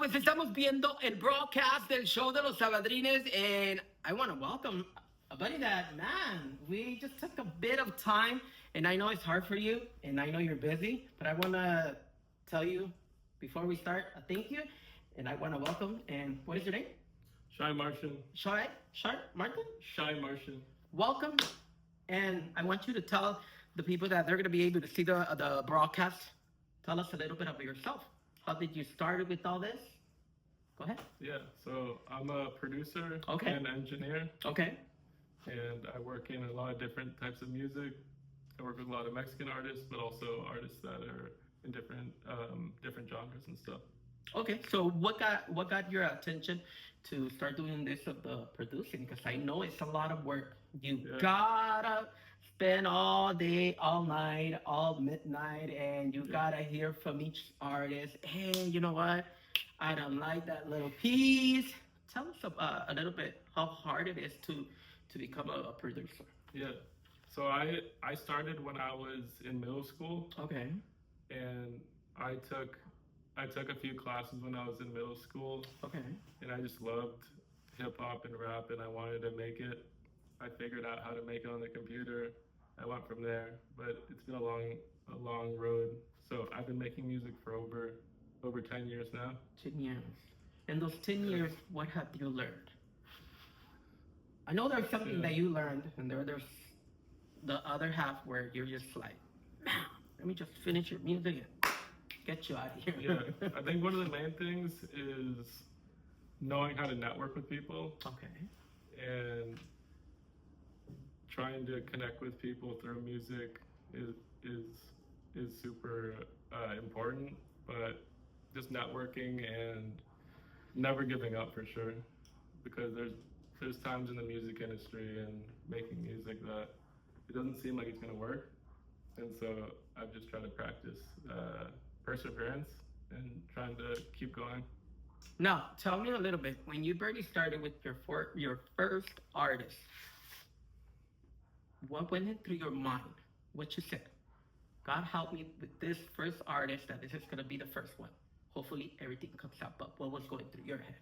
pues estamos viendo el broadcast del show de los Sabadrines, and I want to welcome a buddy that, man, we just took a bit of time, and I know it's hard for you, and I know you're busy, but I want to tell you before we start a thank you, and I want to welcome, and what is your name? Shy Martian. Sharp Martin? Shy Martian. Welcome, and I want you to tell the people that they're going to be able to see the broadcast. Tell us a little bit about yourself. How did you start with all this? Go ahead. Yeah, so I'm a producer Okay. and engineer, Okay. and I work in a lot of different types of music. I work with a lot of Mexican artists, but also artists that are in different genres and stuff. Okay. So what got your attention to start doing this of the producing? Because I know it's a lot of work. You gotta spend all day, all night, all midnight, and you gotta hear from each artist. Hey, you know what? I don't like that little piece. Tell us a little bit how hard it is to become a producer. Yeah. So I started when I was in middle school, Okay. and I took a few classes when I was in middle school, Okay. and I just loved hip hop and rap, and I wanted to make it. I figured out how to make it on the computer. I went from there, but it's been a long road. So I've been making music for over 10 years now. 10 years. In those 10 years, what have you learned? I know there's something that you learned, and there's the other half where you're just like, man, let me just finish your music and get you out of here. Yeah, I think one of the main things is knowing how to network with people Okay. and trying to connect with people through music is super important, but just networking and never giving up for sure, because there's times in the music industry and making music that it doesn't seem like it's gonna work, and so I've just tried to practice perseverance and trying to keep going. Now, tell me a little bit. When you barely started with your first artist, what went through your mind? What you said? God help me with this first artist, that this is gonna be the first one. Hopefully everything comes out. But what was going through your head?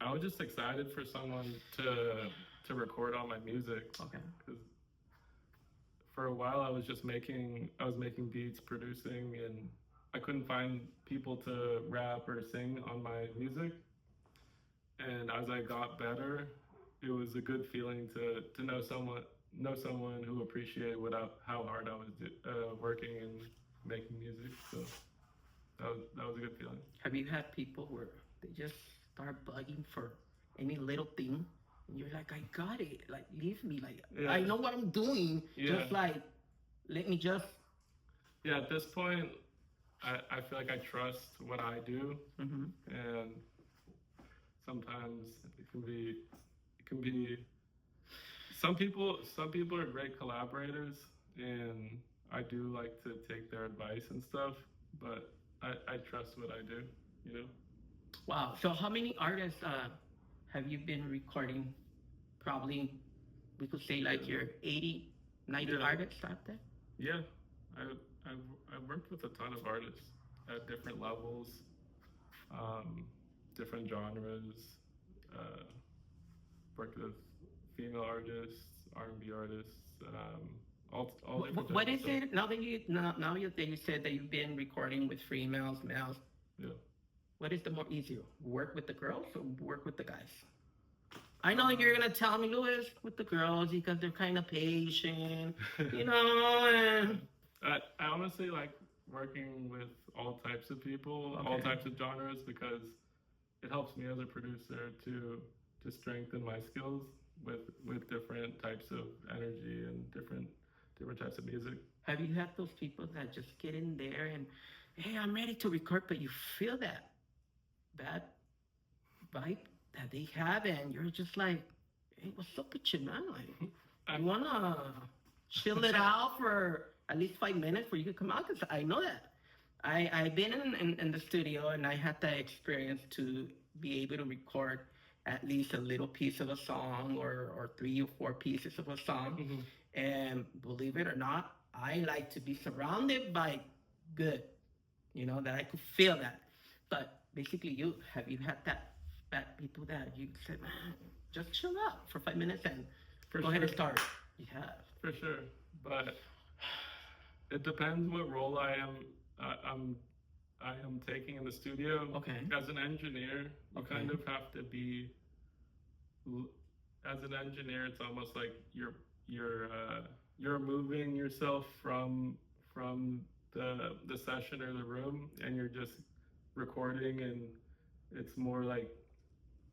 I was just excited for someone to record all my music. Okay. Because for a while I was making beats, producing, and I couldn't find people to rap or sing on my music. And as I got better, it was a good feeling to know someone who appreciated how hard I was working and making music. So that was a good feeling. Have you had people where they just start bugging for any little thing, and you're like, I got it, like leave me, like I know what I'm doing, just like let me just. Yeah, at this point, I feel like I trust what I do, and sometimes it can be. Some people are great collaborators, and I do like to take their advice and stuff, but I trust what I do, you know? Wow. So how many artists have you been recording? Probably we could say like you're 80, 90 artists out there? Yeah. I've worked with a ton of artists at different levels, different genres, worked with female artists, R&B artists, all different. What is it now that you said that you've been recording with females, males? Yeah. What is the more easier? Work with the girls or work with the guys? I know you're gonna tell me, Louis, with the girls because they're kind of patient, you know. And I honestly like working with all types of people, all types of genres, because it helps me as a producer to strengthen my skills with different types of energy and different types of music. Have you had those people that just get in there and, hey, I'm ready to record, but you feel that bad vibe that they have, and you're just like, hey, what's up with you, man? Like, I wanna chill it out for at least 5 minutes before you can come out, because I know that. I've been in the studio, and I had that experience to be able to record at least a little piece of a song or 3 or 4 pieces of a song. And believe it or not, I like to be surrounded by good, that I could feel that. But basically you had that people that you said, man, just chill out for 5 minutes and For go ahead sure, and start. You have. for sure. But it depends what role I'm I am taking in the studio. Okay. As an engineer, you Okay. kind of have to be. As an engineer, it's almost like you're moving yourself from the session or the room, and you're just recording, and it's more like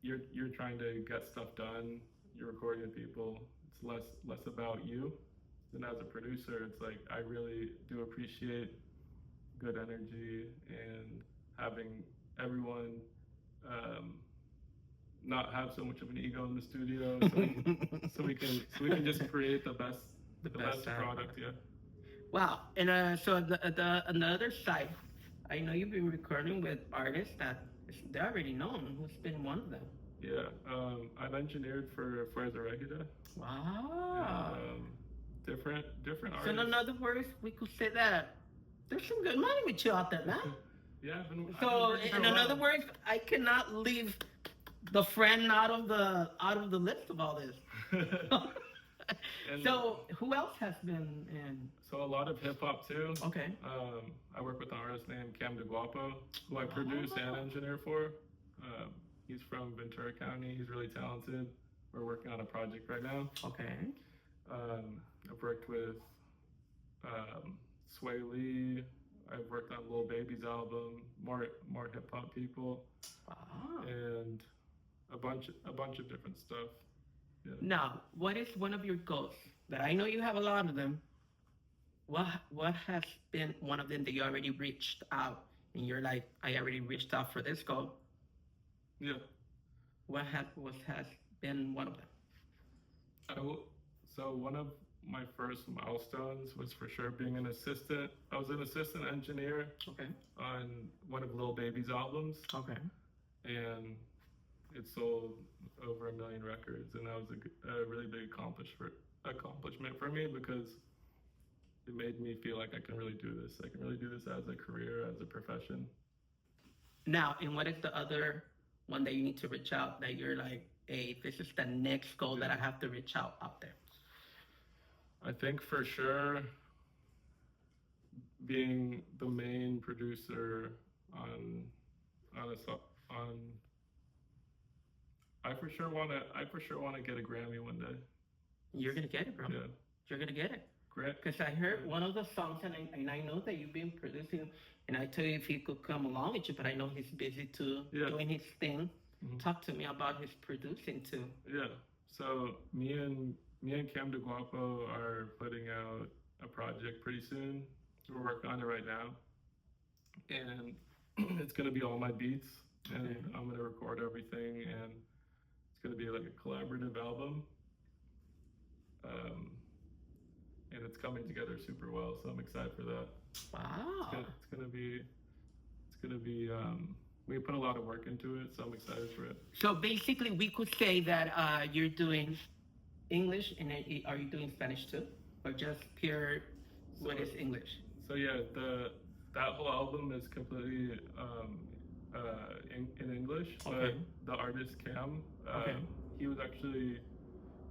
you're trying to get stuff done. You're recording people. It's less about you. Than as a producer, it's like I really do appreciate good energy and having everyone um, not have so much of an ego in the studio, so we can just create the best product. Yeah, Wow. And so on the other side, I know you've been recording with artists that they're already known. Who's been one of them? yeah. I've engineered for Fuerza Regida. Wow. And, different So in artists. other words, we could say that there's some good money with you out there, man. Yeah, So working for a in while. other words, I cannot leave the friend out of the list of all this. And So who else has been in? so a lot of hip hop too. Okay. I work with an artist named Cam DeGuapo, who I produce and engineer for. Um, he's from Ventura County. He's really talented. We're working on a project right now. Okay. I've worked with Sway Lee. I've worked on Lil Baby's album. More hip hop people. Wow. And a bunch of different stuff. Yeah. Now, what is one of your goals? That I know you have a lot of them. What has been one of them that you already reached out and you're like, I already reached out for this goal? Yeah. What has been one of them? So one of my first milestones was for sure being an assistant. I was an assistant engineer Okay. on one of Lil Baby's albums, Okay. and it sold over 1 million records, and that was a really big accomplishment for me because it made me feel like I can really do this. I can really do this as a career, as a profession. Now, and what is the other one that you need to reach out that you're like, hey, this is the next goal that I have to reach out there? I think for sure being the main producer on on I for sure want to get a Grammy one day. You're gonna get it, bro. Yeah. You're gonna get it. Great. Because I heard one of the songs, and I know that you've been producing, and I tell you if he could come along with you, but I know he's busy too, doing his thing. Mm-hmm. Talk to me about his producing too. Yeah. So me and Cam DeGuapo are putting out a project pretty soon. We're working on it right now, and it's gonna be all my beats, and I'm gonna record everything, and it's gonna be like a collaborative album. And it's coming together super well, so I'm excited for that. Wow. It's gonna be. We put a lot of work into it, so I'm excited for it. So basically, we could say that you're doing English, and are you doing Spanish too, or just pure? What is English? So yeah, that whole album is completely in English, but the artist Cam, he was actually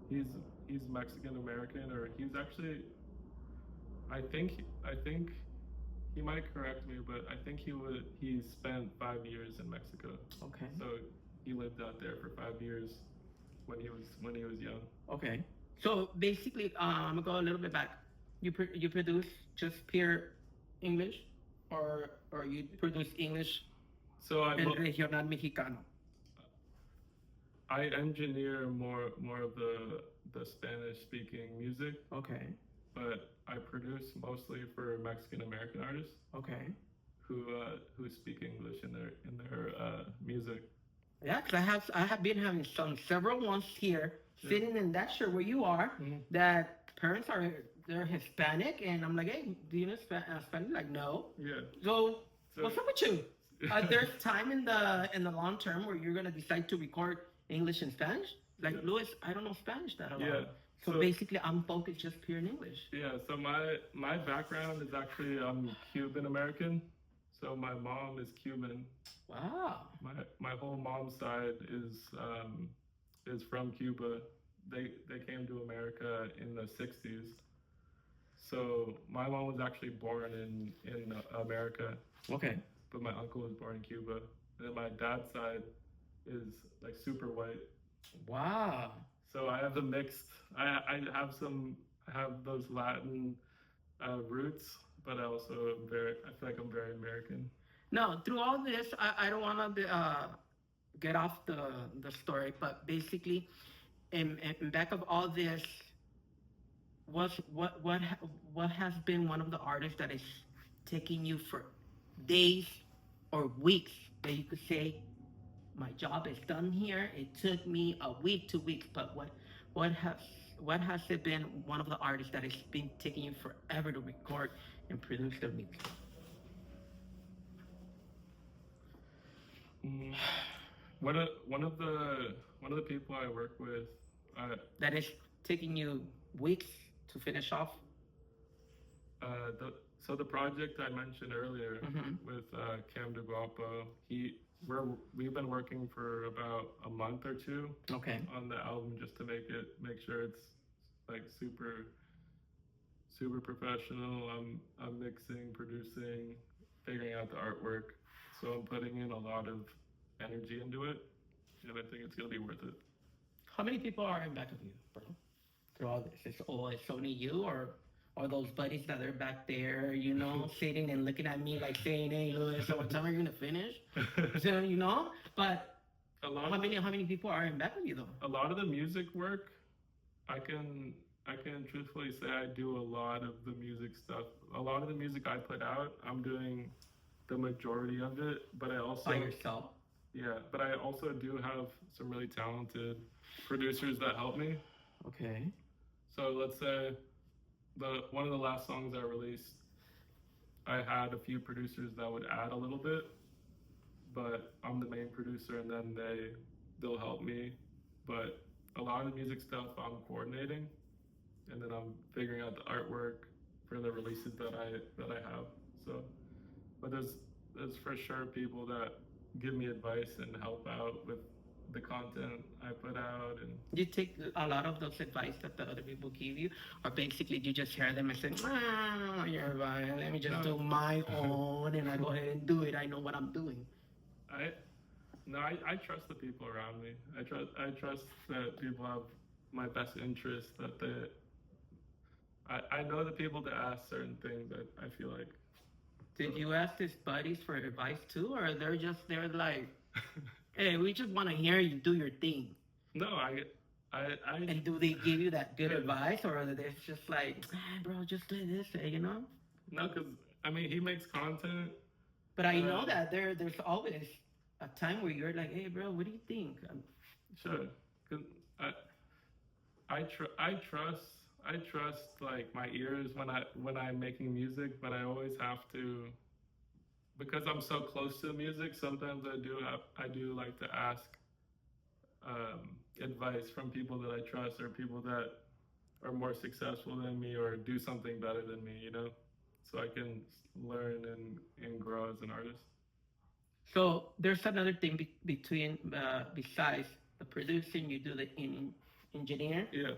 he's Mexican American, or he's actually I think he might correct me, but I think he spent 5 years in Mexico. Okay. So he lived out there for 5 years when he was young. Okay. So basically, I'm gonna go a little bit back. You produce just pure English, or you produce English and regional mexicano? I engineer more of the Spanish speaking music. Okay. But I produce mostly for Mexican American artists. Okay. Who speak English in their music. Yeah, because I have been having several ones here sitting in that chair where you are, that parents they're Hispanic, and I'm like, hey, do you know Spanish? Like, no. Yeah. So what's up with you? There's time in the long term where you're gonna decide to record English and Spanish. Like, Louis, I don't know Spanish that a lot. Yeah. So basically, I'm focused just pure in English. Yeah. So my background is actually I'm Cuban American. So my mom is Cuban. Wow. My whole mom's side is from Cuba. They came to America in the '60s. So my mom was actually born in America, Okay. but my uncle was born in Cuba. And then my dad's side is like super white. Wow. So I have a mixed. I have some. I have those Latin roots, but I also am very. I feel like I'm very American. No, through all this, I don't want to get off the story, but basically, in back of all this, what has been one of the artists that is taking you for days or weeks that you could say, my job is done here. It took me a week, 2 weeks, but what has what has it been one of the artists that has been taking you forever to record and produce their music? Mm. One of the people I work with, uh, That is taking you weeks to finish off? so the project I mentioned earlier Mm-hmm. with Cam DeGuapo, we've been working for about a month or two Okay. on the album just to make sure it's like super professional. I'm mixing, producing, figuring out the artwork. So I'm putting in a lot of energy into it, and I think it's gonna be worth it. How many people are in back of you, bro? Through all this, it's only you, or those buddies that are back there, sitting and looking at me like saying, "Hey, Louis, so what time are you gonna finish?" So but a lot how many people are in back of you though? a lot of the music work, I can I can truthfully say I do a lot of the music stuff. A lot of the music I put out, I'm doing the majority of it, but I also By yourself? yeah, but I also do have some really talented producers that help me. Okay. So let's say the one of the last songs I released, I had a few producers that would add a little bit, but I'm the main producer, and then they'll help me. But a lot of the music stuff I'm coordinating, and then I'm figuring out the artwork for the releases that I have. So, but there's for sure people that give me advice and help out with the content I put out. And You take a lot of those advice that the other people give you, or basically you just hear them and say, "You're right. Let me just do no, my own, and I go ahead and do it. I know what I'm doing." I no, I trust the people around me. I trust that people have my best interest. I know the people to ask certain things. I feel like. Did you ask these buddies for advice too, or they're like, "Hey, we just want to hear you do your thing"? No, I And do they give you that good advice, or are they just like, "Bro, just do this," no, because I mean he makes content. But I know that there's always a time where you're like, "Hey, bro, what do you think?" Sure, because I trust like my ears when I'm making music, but I always have to because I'm so close to the music. Sometimes I do like to ask advice from people that I trust or people that are more successful than me or do something better than me. So I can learn and grow as an artist. So there's another thing between besides the producing, you do the engineer. Yeah.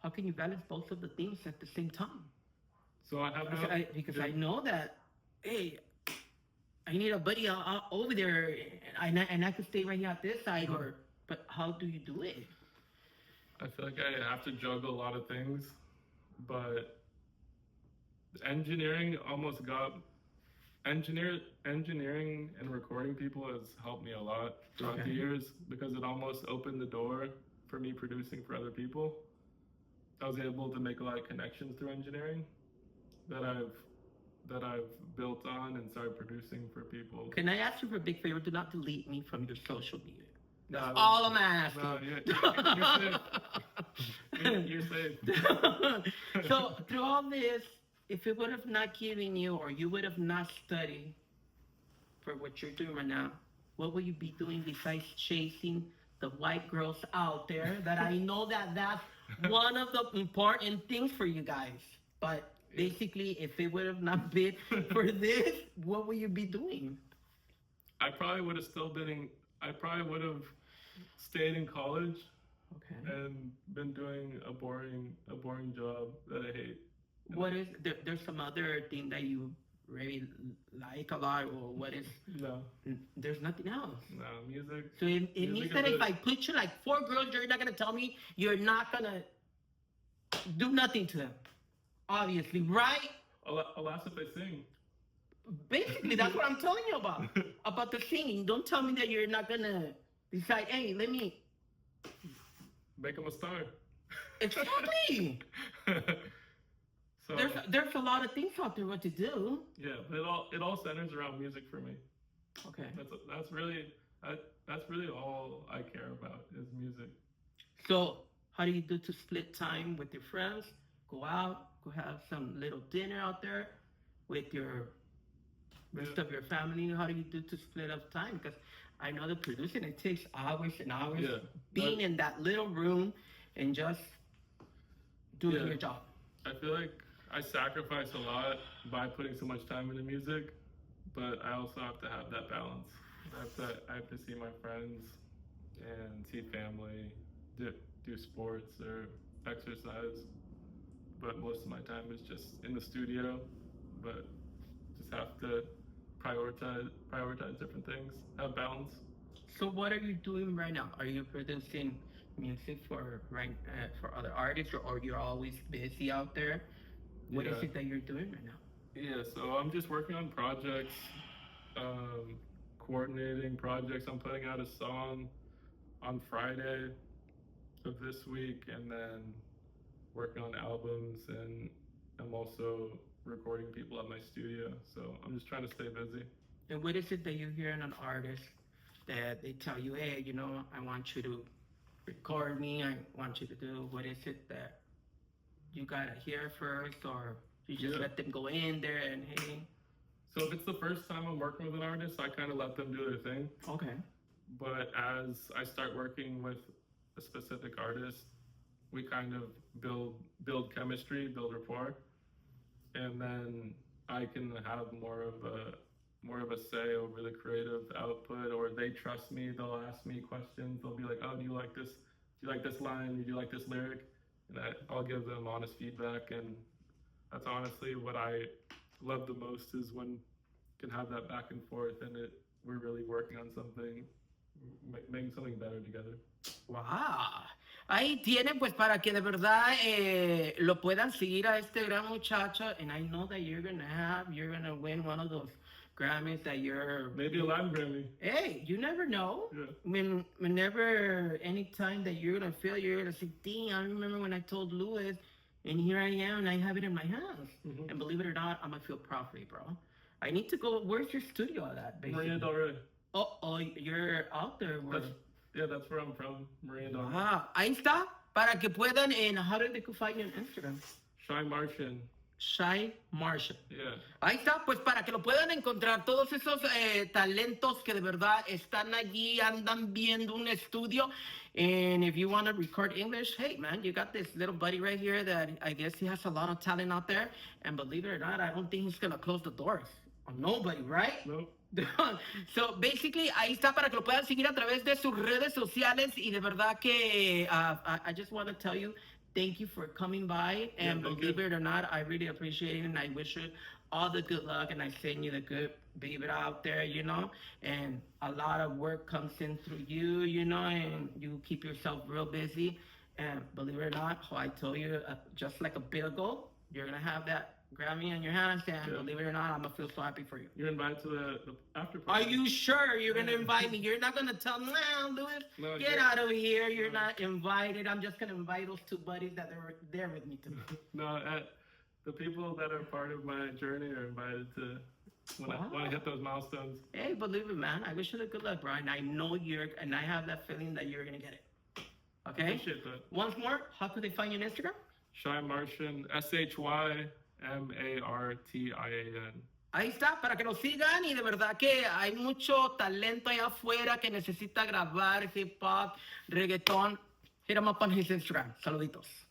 How can you balance both of the things at the same time? So I have Because I know that, hey, I need a buddy over there, and I could stay right here at this side, but how do you do it? I feel like I have to juggle a lot of things, but engineering almost got engineering and recording people has helped me a lot throughout the years because it almost opened the door for me producing for other people. I was able to make a lot of connections through engineering that I've built on and started producing for people. Can I ask you for a big favor? Do not delete me from your social media. That's No, all I'm asking. No, you're safe. So through all this, if it would have not given you, or you would have not studied for what you're doing right now, what would you be doing besides chasing the white girls out there? That I know that's one of the important things for you guys. But Basically, if it would have not been for this, what would you be doing? I probably would have still been in, I probably would have stayed in college Okay. and been doing a boring job that I hate. What is there's some other thing that you really like a lot, or what is? No, There's nothing else. no, music. So it means Music that is if I put you like four girls, you're not gonna tell me you're not gonna do nothing to them. Obviously, right? Alas, if I sing. Basically, that's what I'm telling you about the singing. Don't tell me that you're not gonna decide. Hey, let me. Make him a star. Exactly. So There's a lot of things out there what to do. yeah, but it all centers around music for me. Okay. That's really that's really all I care about is music. So how do you do to split time with your friends? Go out, go have some little dinner out there with your rest Yeah. of your family. How do you do to split up time? Because I know the producing it takes hours and hours Yeah. being in that little room and just doing Yeah. your job. I feel like I sacrifice a lot by putting so much time into music, but I also have to have that balance. I have to see my friends and see family, do sports or exercise. But most of my time is just in the studio. But just have to prioritize different things, have balance. So what are you doing right now? Are you producing music for other artists, or you're always busy out there? What is Yeah. it that you're doing right now? Yeah, so I'm just working on projects, coordinating projects. I'm putting out a song on Friday of this week, and then working on albums, and I'm also recording people at my studio. So I'm just trying to stay busy. And what is it that you hear in an artist that they tell you, hey, I want you to record me, I want you to do? What is it that you gotta hear first, or you just Yeah. let them go in there and hey? So if it's the first time I'm working with an artist, I kind of let them do their thing. Okay. But as I start working with a specific artist, we kind of build chemistry, build rapport, and then I can have more of a say over the creative output, or they trust me. They'll ask me questions. They'll be like, "Oh, do you like this? Do you like this line? Do you like this lyric?" And I'll give them honest feedback, and that's honestly what I love the most is when you can have that back and forth, and we're really working on something, making something better together. Wow. Ahí tienen pues para que de verdad lo puedan seguir a este gran muchacho, and I know that you're gonna win one of those Grammys that you're. Maybe a Latin Grammy. Hey, you never know. Yeah. Whenever, anytime that you're gonna feel, you're gonna say, "Dang, I remember when I told Louis, and here I am, and I have it in my hands." Mhm. And believe it or not, I'm gonna feel proud for you, bro. I need to go. Where's your studio at? Basically? Marina Del Rey. Oh, you're out there. That's where I'm from, Marina Del Rey. Ajá, ahí está, para que puedan, and how do they find you on Instagram? Shy Martian. Shy Martian. Yeah. Ahí está, pues para que lo puedan encontrar todos esos talentos que de verdad están allí, andan viendo un estudio. And if you want to record English, hey man, you got this little buddy right here that I guess he has a lot of talent out there. And believe it or not, I don't think he's gonna close the doors on nobody, right? Nope. So basically ahí está para que lo puedan seguir a través de sus redes sociales, y de verdad que I just want to tell you thank you for coming by, and believe it or not, I really appreciate it, and I wish you all the good luck, and I send you the good baby out there, and a lot of work comes in through you, and you keep yourself real busy, and believe it or not, how I told you, just like a bit ago, you're gonna have that Grammy in your hands, and believe it or not, I'm gonna feel so happy for you. You're invited to the after Are party. you sure you're gonna invite me? You're not gonna tell me, nah, Louis, No, get out of here. You're not invited. I'm just gonna invite those two buddies that were there with me today. No, the people that are part of my journey are invited to when I hit those milestones. Hey, believe it, man. I wish you the good luck, bro. And I know and I have that feeling that you're gonna get it. Okay? Appreciate that. Once more, how could they find you on Instagram? Shy Martian, ShyMartian. Ahí está, para que lo sigan, y de verdad que hay mucho talento allá afuera que necesita grabar hip hop, reggaetón. Hit him up on his Instagram. Saluditos.